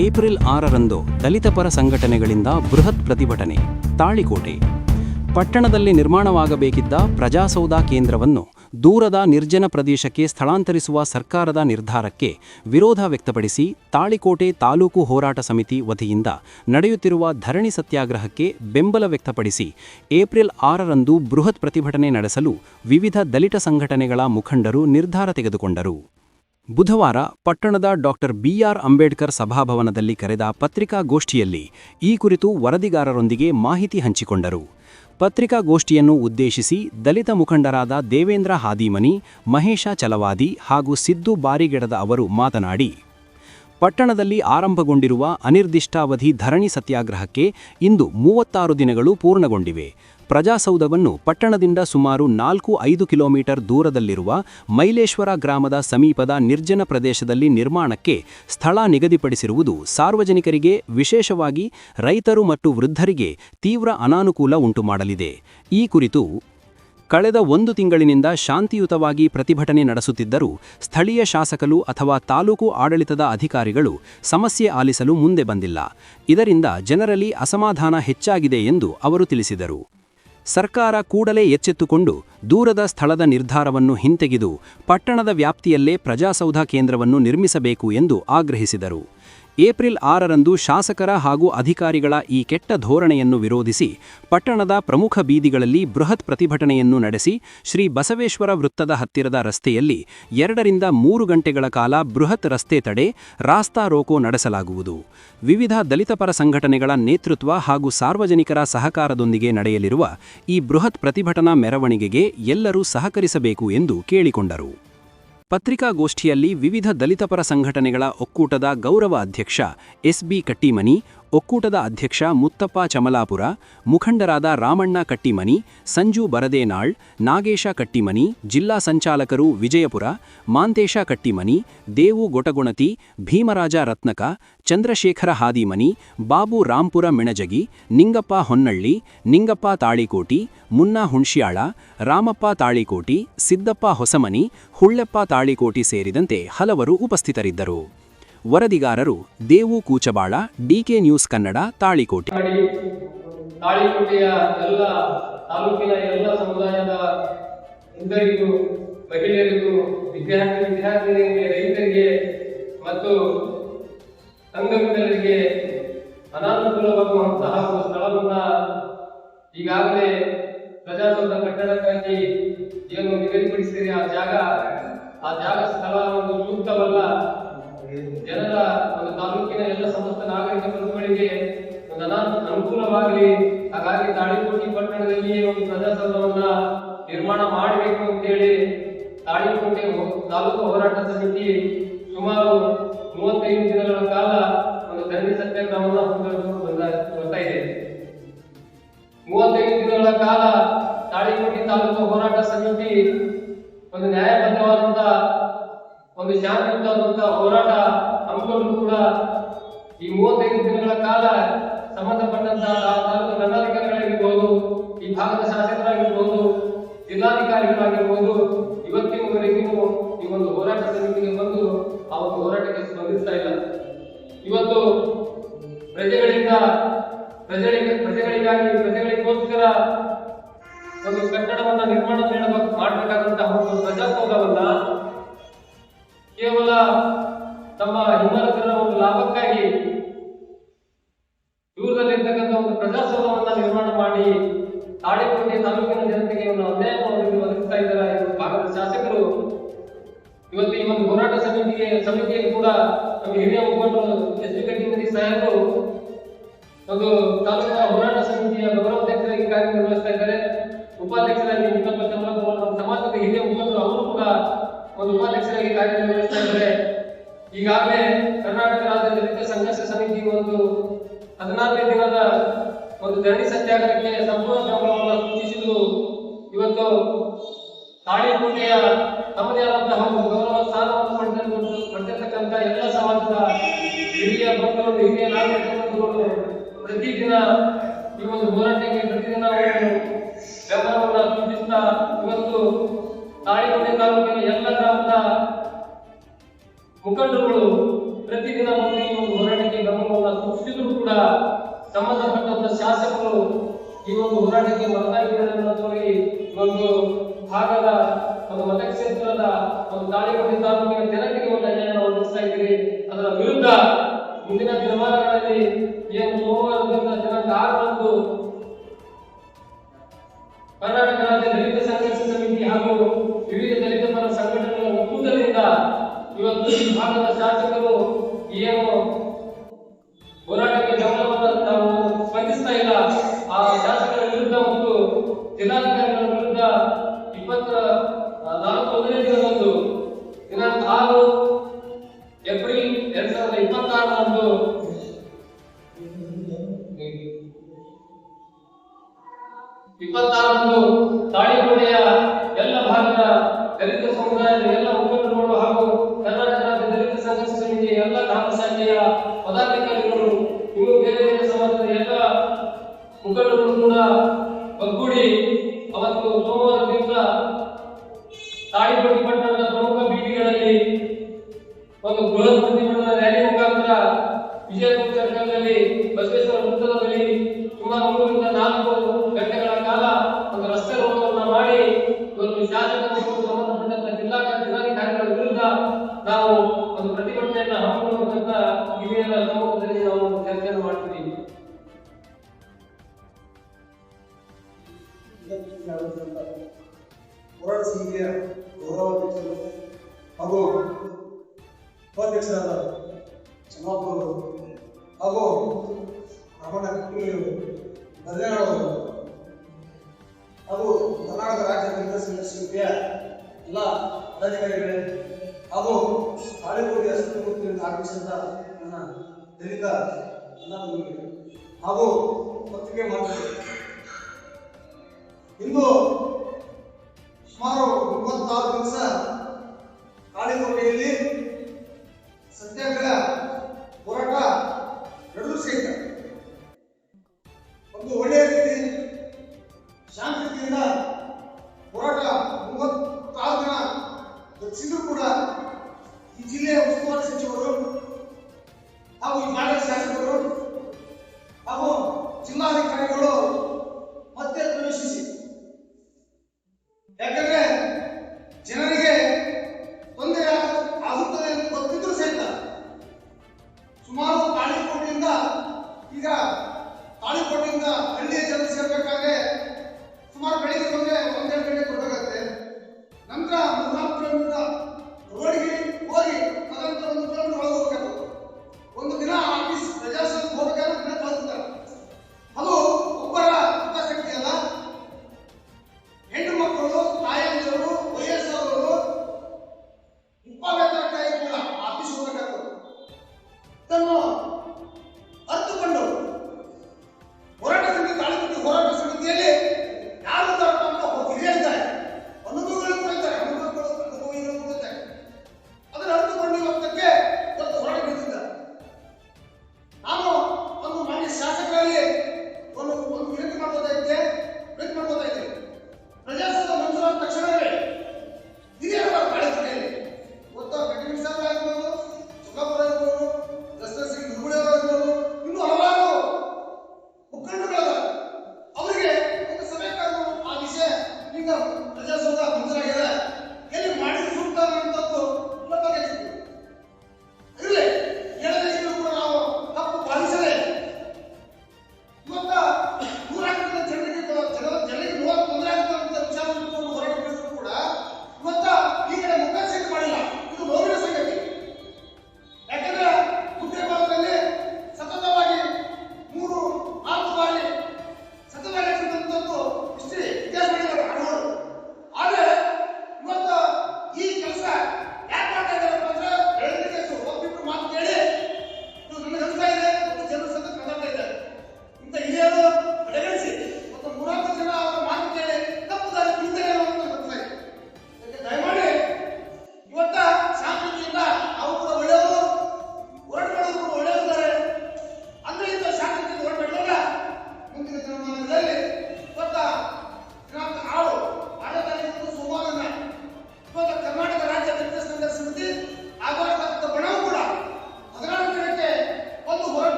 April 6ರಂದು ದಲಿತ ಪರ ಸಂಘಟನೆಗಳಿಂದ ಬೃಹತ್ ಪ್ರತಿಭಟನೆ. ತಾಳಿಕೋಟೆ ಪಟ್ಟಣದಲ್ಲಿ ನಿರ್ಮಾಣವಾಗಬೇಕಿದ್ದ ಪ್ರಜಾಸೌಧ ಕೇಂದ್ರವನ್ನು ದೂರದ ನಿರ್ಜನ ಪ್ರದೇಶಕ್ಕೆ ಸ್ಥಳಾಂತರಿಸುವ ಸರ್ಕಾರದ ನಿರ್ಧಾರಕ್ಕೆ ವಿರೋಧ ವ್ಯಕ್ತಪಡಿಸಿ ತಾಳಿಕೋಟೆ ತಾಲೂಕು ಹೋರಾಟ ಸಮಿತಿ ವತಿಯಿಂದ ನಡೆಯುತ್ತಿರುವ ಧರಣಿ ಸತ್ಯಾಗ್ರಹಕ್ಕೆ ಬೆಂಬಲ ವ್ಯಕ್ತಪಡಿಸಿ ಏಪ್ರಿಲ್ 6ರಂದು ಬೃಹತ್ ಪ್ರತಿಭಟನೆ ನಡೆಸಲು ವಿವಿಧ ದಲಿತ ಸಂಘಟನೆಗಳ ಮುಖಂಡರು ನಿರ್ಧಾರ ತೆಗೆದುಕೊಂಡರು. ಬುಧವಾರ ಪಟ್ಟಣದ ಬಿ.ಆರ್. ಅಂಬೇಡ್ಕರ್ ಸಭಾಭವನದಲ್ಲಿ ಕರೆದ ಪತ್ರಿಕಾಗೋಷ್ಠಿಯಲ್ಲಿ ಈ ಕುರಿತು ವರದಿಗಾರರೊಂದಿಗೆ ಮಾಹಿತಿ ಹಂಚಿಕೊಂಡರು. ಪತ್ರಿಕಾಗೋಷ್ಠಿಯನ್ನು ಉದ್ದೇಶಿಸಿ ದಲಿತ ಮುಖಂಡರಾದ ದೇವೇಂದ್ರ ಹಾದಿಮನಿ, ಮಹೇಶ ಚಲವಾದಿ ಹಾಗೂ ಸಿದ್ದು ಬಾರಿಗೆಡದ ಅವರು ಮಾತನಾಡಿ, ಪಟ್ಟಣದಲ್ಲಿ ಆರಂಭಗೊಂಡಿರುವ ಅನಿರ್ದಿಷ್ಟಾವಧಿ ಧರಣಿ ಸತ್ಯಾಗ್ರಹಕ್ಕೆ ಇಂದು 36 ದಿನಗಳು ಪೂರ್ಣಗೊಂಡಿವೆ. ಪ್ರಜಾಸೌಧವನ್ನು ಪಟ್ಟಣದಿಂದ ಸುಮಾರು 4-5 ಕಿಲೋಮೀಟರ್ ದೂರದಲ್ಲಿರುವ ಮೈಲೇಶ್ವರ ಗ್ರಾಮದ ಸಮೀಪದ ನಿರ್ಜನ ಪ್ರದೇಶದಲ್ಲಿ ನಿರ್ಮಾಣಕ್ಕೆ ಸ್ಥಳ ನಿಗದಿಪಡಿಸಿರುವುದು ಸಾರ್ವಜನಿಕರಿಗೆ, ವಿಶೇಷವಾಗಿ ರೈತರು ಮತ್ತು ವೃದ್ಧರಿಗೆ ತೀವ್ರ ಅನಾನುಕೂಲ ಉಂಟುಮಾಡಲಿದೆ. ಈ ಕುರಿತು ಕಳೆದ 1 ತಿಂಗಳಿನಿಂದ ಶಾಂತಿಯುತವಾಗಿ ಪ್ರತಿಭಟನೆ ನಡೆಸುತ್ತಿದ್ದರೂ ಸ್ಥಳೀಯ ಶಾಸಕರು ಅಥವಾ ತಾಲೂಕು ಆಡಳಿತದ ಅಧಿಕಾರಿಗಳು ಸಮಸ್ಯೆ ಆಲಿಸಲು ಮುಂದೆ ಬಂದಿಲ್ಲ. ಇದರಿಂದ ಜನರಲ್ಲಿ ಅಸಮಾಧಾನ ಹೆಚ್ಚಾಗಿದೆ ಎಂದು ಅವರು ತಿಳಿಸಿದರು. ಸರ್ಕಾರ ಕೂಡಲೇ ಎಚ್ಚೆತ್ತುಕೊಂಡು ದೂರದ ಸ್ಥಳದ ನಿರ್ಧಾರವನ್ನು ಹಿಂತೆಗೆದು ಪಟ್ಟಣದ ವ್ಯಾಪ್ತಿಯಲ್ಲೇ ಪ್ರಜಾಸೌಧ ಕೇಂದ್ರವನ್ನು ನಿರ್ಮಿಸಬೇಕು ಎಂದು ಆಗ್ರಹಿಸಿದರು. ಏಪ್ರಿಲ್ 6ರಂದು ಶಾಸಕರ ಹಾಗೂ ಅಧಿಕಾರಿಗಳ ಈ ಕೆಟ್ಟ ಧೋರಣೆಯನ್ನು ವಿರೋಧಿಸಿ ಪಟ್ಟಣದ ಪ್ರಮುಖ ಬೀದಿಗಳಲ್ಲಿ ಬೃಹತ್ ಪ್ರತಿಭಟನೆಯನ್ನು ನಡೆಸಿ ಶ್ರೀ ಬಸವೇಶ್ವರ ವೃತ್ತದ ಹತ್ತಿರದ ರಸ್ತೆಯಲ್ಲಿ 2-3 ಗಂಟೆಗಳ ಕಾಲ ಬೃಹತ್ ರಸ್ತೆ ತಡೆ, ರಾಸ್ತಾ ರೋಕೋ ನಡೆಸಲಾಗುವುದು. ವಿವಿಧ ದಲಿತ ಪರ ಸಂಘಟನೆಗಳ ನೇತೃತ್ವ ಹಾಗೂ ಸಾರ್ವಜನಿಕರ ಸಹಕಾರದೊಂದಿಗೆ ನಡೆಯಲಿರುವ ಈ ಬೃಹತ್ ಪ್ರತಿಭಟನಾ ಮೆರವಣಿಗೆಗೆ ಎಲ್ಲರೂ ಸಹಕರಿಸಬೇಕು ಎಂದು ಕೇಳಿಕೊಂಡರು. ಪತ್ರಿಕಾಗೋಷ್ಠಿಯಲ್ಲಿ ವಿವಿಧ ದಲಿತಪರ ಸಂಘಟನೆಗಳ ಒಕ್ಕೂಟದ ಗೌರವ ಅಧ್ಯಕ್ಷ ಎಸ್.ಬಿ. ಕಟ್ಟಿಮನಿ, ಒಕ್ಕೂಟದ ಅಧ್ಯಕ್ಷ ಮುತ್ತಪ್ಪ ಚಮಲಾಪುರ, ಮುಖಂಡರಾದ ರಾಮಣ್ಣ ಕಟ್ಟಿಮನಿ, ಸಂಜು ಬರದೇನಾಳ್, ನಾಗೇಶ ಕಟ್ಟಿಮನಿ, ಜಿಲ್ಲಾ ಸಂಚಾಲಕರು ವಿಜಯಪುರ, ಮಾಂತೇಶ ಕಟ್ಟಿಮನಿ, ದೇವು ಗೊಟಗುಣತಿ, ಭೀಮರಾಜ ರತ್ನಕ, ಚಂದ್ರಶೇಖರ ಹಾದಿಮನಿ, ಬಾಬು ರಾಂಪುರ ಮಿಣಜಗಿ, ನಿಂಗಪ್ಪ ಹೊನ್ನಳ್ಳಿ, ನಿಂಗಪ್ಪ ತಾಳಿಕೋಟಿ, ಮುನ್ನಾ ಹುಣ್ಶ್ಯಾಳ, ರಾಮಪ್ಪ ತಾಳಿಕೋಟಿ, ಸಿದ್ದಪ್ಪ ಹೊಸಮನಿ, ಹುಳ್ಳೆಪ್ಪ ತಾಳಿಕೋಟಿ ಸೇರಿದಂತೆ ಹಲವರು ಉಪಸ್ಥಿತರಿದ್ದರು. ವರದಿಗಾರರು ದೇವು ಕೂಚಬಾಳ, ಡಿಕೆ ನ್ಯೂಸ್ ಕನ್ನಡ, ತಾಳಿಕೋಟೆ. ತಾಳಿಕೋಟೆಯ ಎಲ್ಲ ತಾಲೂಕಿನ ಎಲ್ಲ ಸಮುದಾಯದ ವೃದ್ಧರಿಗೂ, ಮಹಿಳೆಯರಿಗೂ, ವಿದ್ಯಾರ್ಥಿನಿಯರಿಗೆ, ರೈತರಿಗೆ ಮತ್ತು ಸಂಘಟನೆಗಳಿಗೆ ಅನಾನುಕೂಲವಾಗುವಂತಹ ಒಂದು ಸ್ಥಳವನ್ನ ಈಗಾಗಲೇ ಪ್ರಜಾಸೌಧ ಕಟ್ಟಡಕ್ಕಾಗಿ ಏನು ನಿಗದಿಪಡಿಸಿದರೆ ಆ ಜಾಗ ಸ್ಥಳ ಒಂದು ಸೂಕ್ತವಲ್ಲ. ಜನರ ಒಂದು ತಾಲೂಕಿನ ಎಲ್ಲ ಸಮಸ್ತ ನಾಗರಿಕ ಬಂಧುಗಳಿಗೆ ಒಂದು ಅನುಕೂಲವಾಗಲಿ. ಹಾಗಾಗಿ ತಾಳಿಕೋಟೆ ಪಟ್ಟಣದಲ್ಲಿ ಒಂದು ಪ್ರಜಾಸೌಧವನ್ನ ನಿರ್ಮಾಣ ಮಾಡಬೇಕು ಅಂತೇಳಿ ತಾಳಿಕೋಟೆ ತಾಲೂಕು ಹೋರಾಟ ಸಮಿತಿ ಸುಮಾರು 35 ದಿನಗಳ ಕಾಲ ಒಂದು ಧರಣಿ ಸತ್ಯಾಗ್ರಹವನ್ನು ಬರ್ತಾ ಇದೆ. 35 ದಿನಗಳ ಕಾಲ ತಾಳಿಕೋಟೆ ತಾಲೂಕು ಹೋರಾಟ ಸಮಿತಿ ಒಂದು ನ್ಯಾಯಬದ್ಧವಾದಂತ ಒಂದು ಶಾಂತಿಯುತವಾದಂತಹ ಹೋರಾಟ ಹಮ್ಮಿಕೊಂಡು ಕೂಡ ಈ 35 ದಿನಗಳ ಕಾಲ ಸಂಬಂಧಪಟ್ಟಂತಹ ತಾಲೂಕು ದಂಡಾಧಿಕಾರಿಗಳಾಗಿರ್ಬೋದು, ಈ ಭಾಗದ ಶಾಸಕರಾಗಿರ್ಬೋದು, ಜಿಲ್ಲಾಧಿಕಾರಿಗಳಾಗಿರ್ಬೋದು, ಇವತ್ತಿನವರೆಗೂ ಈ ಒಂದು ಹೋರಾಟ ಸಮಿತಿಗೆ ಬಂದು ಆ ಒಂದು ಹೋರಾಟಕ್ಕೆ ಸ್ಪಂದಿಸ್ತಾ ಇಲ್ಲ. ಇವತ್ತು ಪ್ರಜೆಗಳಿಗೋಸ್ಕರ ಒಂದು ಕಟ್ಟಡವನ್ನ ನಿರ್ಮಾಣ ಮಾಡಬೇಕಾದಂತಹ ಒಂದು ಪ್ರಜಾಸೌಧವನ್ನ ಕೇವಲ ತಮ್ಮ ಹಿಂಬಾಲಕರ ಒಂದು ಲಾಭಕ್ಕಾಗಿ ದೂರದಲ್ಲಿರ್ತಕ್ಕಂಥ ಒಂದು ಪ್ರಜಾಸೌಧವನ್ನ ನಿರ್ಮಾಣ ಮಾಡಿ ತಾಳಿಕೋಟೆ ತಾಲೂಕಿನ ಜನತೆಗೆ ಒಂದು ಅನ್ಯಾಯವನ್ನು ಒದಗಿಸ್ತಾ ಇದ್ದಾರೆ ಭಾಗದ ಶಾಸಕರು. ಇವತ್ತು ಈ ಒಂದು ಹೋರಾಟ ಸಮಿತಿಯಲ್ಲಿ ಕೂಡ ನಮ್ಮ ಹಿರಿಯ ಮುಖಂಡರು ಎಸ್.ಬಿ. ಕಟ್ಟಿಮನಿ ಸಾಹೇಬರು ಒಂದು ತಾಲೂಕಿನ ಹೋರಾಟ ಸಮಿತಿಯ ಗೌರವಾಧ್ಯಕ್ಷರಾಗಿ ಕಾರ್ಯನಿರ್ವಹಿಸ್ತಾ ಇದ್ದಾರೆ. ಉಪಾಧ್ಯಕ್ಷರಾಗಿ ಮುತ್ತಪ್ಪ ಚಮಲಾಪುರ, ನಮ್ಮ ಸಮಾಜದ ಹಿರಿಯ ಮುಖಂಡರು ಅವರು ಕೂಡ ಒಂದು ಉಪಾಧ್ಯಕ್ಷರಾಗಿ ಕಾರ್ಯನಿರ್ವಹಿಸ್ತಾ ಇದ್ದಾರೆ. ಈಗಾಗಲೇ ಕರ್ನಾಟಕ ರಾಜ್ಯ ದಲಿತ ಸಂಘರ್ಷ ಸಮಿತಿ ಒಂದು 14ನೇ ದಿನದ ಒಂದು ಧರಣಿ ಸತ್ಯಾಗ್ರಹಕ್ಕೆ ಸಂಪೂರ್ಣ ಬೆಂಬಲವನ್ನು ಸೂಚಿಸಿದ್ದು, ಇವತ್ತು ತಾಳಿಕೋಟೆಯ ತಮ್ಮದೇ ಆದಂತಹ ಒಂದು ಗೌರವ ಸ್ಥಾನವನ್ನು ಪಡೆದಿರ್ತಕ್ಕಂಥ ಎಲ್ಲ ಸಮಾಜದ ಹಿರಿಯ ಬಂಧುಗಳು, ಹಿರಿಯ ನಾಗರಿಕ ಬಂಧುಗಳು ಪ್ರತಿದಿನ ಈ ಒಂದು ಹೋರಾಟಕ್ಕೆ ಪ್ರತಿದಿನ ಬೆಂಬಲವನ್ನು ಸೂಚಿಸುತ್ತಾ ಇವತ್ತು ತಾಳಿಕೋಟೆ ತಾಲೂಕಿನ ಎಲ್ಲ ಗ್ರಾಮದ ಮುಖಂಡರುಗಳು ಪ್ರತಿದಿನ ಈ ಒಂದು ಹೋರಾಟಕ್ಕೆ ಈ ಒಂದು ಹೋರಾಟಕ್ಕೆ ಮತದಾರಗಳನ್ನು ತೋರಿ ಒಂದು ಭಾಗದ ಒಂದು ಮತಕ್ಷೇತ್ರದ ಒಂದು ತಾಳಿಕೋಟೆ ತಾಲೂಕಿನ ಜನತೆಗೆ ಒಂದು ಅನ್ಯಾಯವನ್ನು ಒದಗಿಸ್ತಾ ಇದ್ದೀರಿ. ಅದರ ವಿರುದ್ಧ ಮುಂದಿನ ದಿನಮಾನಗಳಲ್ಲಿ ಏನು ಸೋಮವಾರದಿಂದ ದಿನಾಂಕ 6ರಂದು ಕರ್ನಾಟಕ ರಾಜ್ಯ ದಲಿತ ಸಂಘರ್ಷ ಸಮಿತಿ ಹಾಗೂ ವಿವಿಧ ದಲಿತ ಪರ ಸಂಘಟನೆಗಳ ಒಕ್ಕೂಟದಿಂದ ಇವತ್ತು ಈ ಭಾಗದ ಶಾಸಕರು ಏನು ಹೋರಾಟಕ್ಕೆ ಬೆಂಬಲವನ್ನು ನಾವು ಸ್ಪಂದಿಸ್ತಾ ಇಲ್ಲ, ಆ ಶಾಸಕರ ವಿರುದ್ಧ ಮತ್ತು ಜಿಲ್ಲಾಧಿಕಾರಿಗಳ ವಿರುದ್ಧ 24ನೇ ದಿನದಂದು ದಿನಾಂಕ 6 ಏಪ್ರಿಲ್ 2026ರಂದು ತಾಳಿಕೋಟೆಯ ಎಲ್ಲ ಭಾಗದ ದಲಿತ ಸಮುದಾಯದ ಎಲ್ಲ ಮುಖಂಡರುಗಳು ಹಾಗೂ ಕರ್ನಾಟಕ ರಾಜ್ಯ ದಲಿತ ಸಂಘರ್ಷ ಸಮಿತಿಯ ಎಲ್ಲ ಗ್ರಾಮ ಶಾಖೆಯ ಪದಾಧಿಕಾರಿಗಳು ಇನ್ನು ಬೇರೆ ಬೇರೆ ಸಮಾಜದ ಎಲ್ಲ ಮುಖಂಡರು ಕೂಡ ಒಗ್ಗೂಡಿ ಅವತ್ತು ಸೋಮವಾರದಿಂದ ತಾಳಿಕೋಟೆ ಪಟ್ಟಣದ ಪ್ರಮುಖ ಬೀದಿಗಳಲ್ಲಿ ಒಂದು ಬೃಹತ್ ಪ್ರತಿಭಟನಾ ರ್ಯಾಲಿ ಮುಖಾಂತರ ವಿಜಯಪುರ ಸರ್ಕಲ್ನಲ್ಲಿ ಬಸವೇಶ್ವರ ವೃತ್ತದ ಬಳಿ ಸುಮಾರು 3 ರಿಂದ 4 ಗಂಟೆಗಳ ಕಾಲ ಒಂದು ರಸ್ತೆ ರೋಧವನ್ನು ಮಾಡಿ ಒಂದು ಶಾಸಕರು ಸಂಬಂಧಪಟ್ಟಂತ ಜಿಲ್ಲಾಧಿಕಾರಿಗಳ ವಿರುದ್ಧ ನಾವು ಒಂದು ಪ್ರತಿಭಟನೆಯನ್ನು ಹಮ್ಮಿಕೊಳ್ಳಬೇಕಂತ ಹಿರಿಯರ ಸಮ್ಮುಖದಲ್ಲಿ ನಾವು ಚರ್ಚೆಯನ್ನು ಮಾಡ್ತಿದ್ದೀವಿ. ಹೋರಾಟ ಸಮಿತಿಯ ಗೌರವಾಧ್ಯಕ್ಷರು ಹಾಗೂ ಉಪಾಧ್ಯಕ್ಷರಾದ ಚನ್ನಾಪುರವರು ಹಾಗೂ ರಮಣ ಬದಲಾವಣೆಯವರು ಹಾಗೂ ಕರ್ನಾಟಕ ರಾಜ್ಯ ದಲಿತ ಸಂಘರ್ಷ ಸಮಿತಿಯ ಎಲ್ಲ ಪದಾಧಿಕಾರಿಗಳೇ ಹಾಗೂ ತಾಳಿಕೋಟೆಯ ಸುತ್ತಮುತ್ತಲಿನ ಆಗಮಿಸಿದ ನನ್ನ ದಲಿತ ಅಣ್ಣತಮ್ಮಂದಿರಿಗೆ ಹಾಗೂ ಪತ್ರಿಕೆ ಮಾಧ್ಯಮ ಇಂದು ಸುಮಾರು 36 ದಿವಸ ತಾಳಿಕೋಟೆಯಲ್ಲಿ ಸತ್ಯಾಗ್ರಹ ಹೋರಾಟ ನಡೆದು ಸಹಿತ ಒಂದು ಒಳ್ಳೆಯ ರೀತಿ ಶಾಂತಿಯಿಂದ ಹೋರಾಟ 36 ದಿನ ದಕ್ಷಿಣ ಕೂಡ ಈ ಜಿಲ್ಲೆಯ ಉಸ್ತುವಾರಿ ಸಚಿವರು ಹಾಗೂ ಈ ಭಾಗದ ಶಾಸಕರು ಹಾಗೂ ಜಿಲ್ಲಾಧಿಕಾರಿಗಳು ಮತ್ತೆ ಪ್ರವೇಶಿಸಿ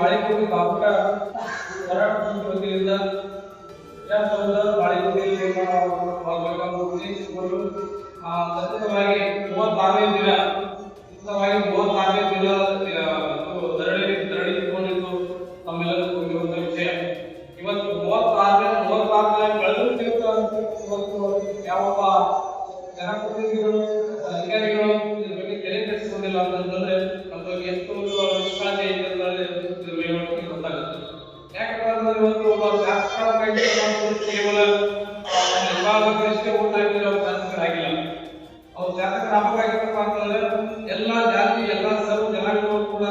ಬಾಳೆಕೋಟೆ ತಾಲೂಕಾ ಹೋರಾಟ ಸಮಿತಿ ವತಿಯಿಂದ ಪ್ರಜಾಸೌಧ ಬಾಳೆಕೋಟೆಯಲ್ಲಿ ಮಾಡಬೇಕೆಂದು ಉದ್ದೇಶಿಸಿಕೊಂಡು ಸತತವಾಗಿ 36ನೇ ದಿನ ಧರಣಿ ಇಟ್ಕೊಂಡಿದ್ದು ತಮ್ಮೆಲ್ಲರಿಗೂ ಗೊತ್ತಿರುವಂತಹ ವಿಷಯ. ಇವತ್ತು 36 ಇವತ್ತು ಯಾವೊಬ್ಬ ಜನಪ್ರತಿನಿಧಿಗಳು ಅಧಿಕಾರಿಗಳು ಇದ್ರ ಬಗ್ಗೆ ತಲೆ ಕೆಡಿಸಿಕೊಂಡಿಲ್ಲ ಅಂತಂದ್ರೆ ನಮ್ಮಲ್ಲಿ ಎಷ್ಟು ನಿಷ್ಕಾಳಜಿ ಐತೆ ಅಂತ ಗೊತ್ತಾಗುತ್ತೆ. ಯಾಕಂದ್ರೆ ಇವತ್ತು ಒಬ್ಬ ಶಾಸಕರಾಗಿ ಕೇವಲ ವಿಭಾಗದಷ್ಟೇ ಊಟ ಇದ್ರೆ ಅವ್ರು ಶಾಸಕರಾಗಿಲ್ಲ. ಅವ್ರು ಶಾಸಕರಾಗಬೇಕಾಗಿತ್ತಪ್ಪ ಅಂತಂದ್ರೆ ಎಲ್ಲಾ ಜಾತಿ ಎಲ್ಲಾ ಸರ್ವ ಜನಾಂಗಗಳು ಕೂಡ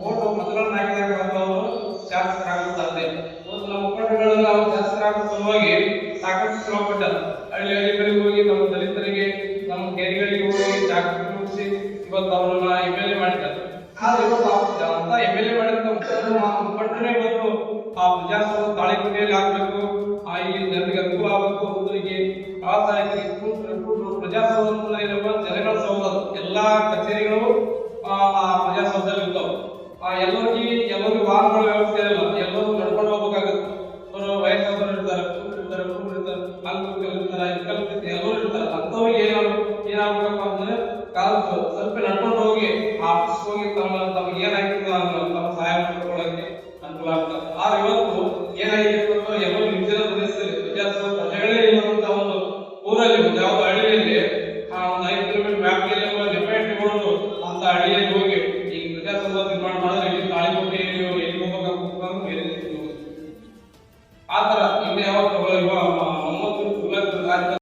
ಓಟು ಮತಗಳನ್ನ ಹಾಕಿದಾಗ ಅವರು ಶಾಸಕರಾಗಲು ಸಾಧ್ಯ. ಇವತ್ತು ನಮ್ಮ ಮುಖಂಡಗಳೆಲ್ಲ ಅವ್ರು ಶಾಸಕರಾಗುವ ಸಲುವಾಗಿ ಸಾಕಷ್ಟು ಶ್ರಮ ಪಟ್ಟಾರೆ. ಹಳ್ಳಿಗಳಿಗೆ ಹೋಗಿ ನಮ್ಮ ದಲಿತರಿಗೆ ನಮ್ಮ ಕೇರಿಗಳಿಗೆ ಹೋಗಿ ಜಾಗೃತಿ ಮೂಡಿಸಿ ಇವತ್ತು ಅವರನ್ನ MLA ಮಾಡಿದ್ದಾರೆ. ಆದ್ರೆ ಇವತ್ತು ಅಂತ MLA ಮಾಡಿದ ಮುಖಂಡರೇ ಇವತ್ತು ಆ ಪ್ರಜಾಸೌಧ ತಾಳಿಕೋಟೆಯಲ್ಲಿ ಆಗ್ಬೇಕು, ಈ ಜನರಿಗೆ ಅನುಕೂಲ ಆಗಬೇಕು ಅನ್ನೋದರಿಗೆ ಪ್ರಜಾಸೌಧ ಇರುವ ಜನಗಳ ಸೌಧ ಎಲ್ಲಾ ಕಚೇರಿಗಳು ಪ್ರಜಾಸೌಧದಲ್ಲಿ ಇರ್ತಾವ. ಎಲ್ಲರಿಗೂ ವಾಹನಗಳ ವ್ಯವಸ್ಥೆ ಇರಲ್ಲ, ಎಲ್ಲರೂ ನಡ್ಕೊಂಡು ಹೋಗ್ಬೇಕಾಗುತ್ತೆ. ಅವರು ವಯಸ್ಸಾದವರು ಇರ್ತಾರೆ, ಎಲ್ಲರೂ ಇರ್ತಾರೆ. ಅಂತವ್ರಿಗೆ ಏನಾಗಬೇಕು ಅಂದ್ರೆ ಸ್ವಲ್ಪ ನಡ್ಕೊಂಡು ಹೋಗಿ ಆಫೀಸ್ ಹೋಗಿ ತಮಗೆ ಏನಾಗಿತ್ತು ತಮ್ಮ ಸಹಾಯ ಮಾಡ್ಕೊಳ್ಳೋಕೆ ಅನುಕೂಲ ಆಗ್ತದೆ. ಆದ್ರೆ ಇವತ್ತು ಏನಾಗಿದೆ ಎಲ್ಲರೂ ನಿರ್ಜನ ಪ್ರದೇಶದಲ್ಲಿ ಪ್ರಜಾಸೌಧ ಪ್ರಜೆಗಳೇ ಇರುವಂತ ಒಂದು ಊರಲ್ಲಿ ಒಂದು ಯಾವ್ದು ಹಳ್ಳಿಯಲ್ಲಿ ಒಂದು 5 ಕಿಲೋಮೀಟರ್ ವ್ಯಾಪ್ತಿಯಲ್ಲಿ ಡಿಪೆಂಡ್ ಇಟ್ಕೊಂಡು ಅಂತ ಹಳ್ಳಿಯಲ್ಲಿ ಹೋಗಿ ಈ ಪ್ರಜಾಸೌಧ ನಿರ್ಮಾಣ ಮಾಡಿದ್ರೆ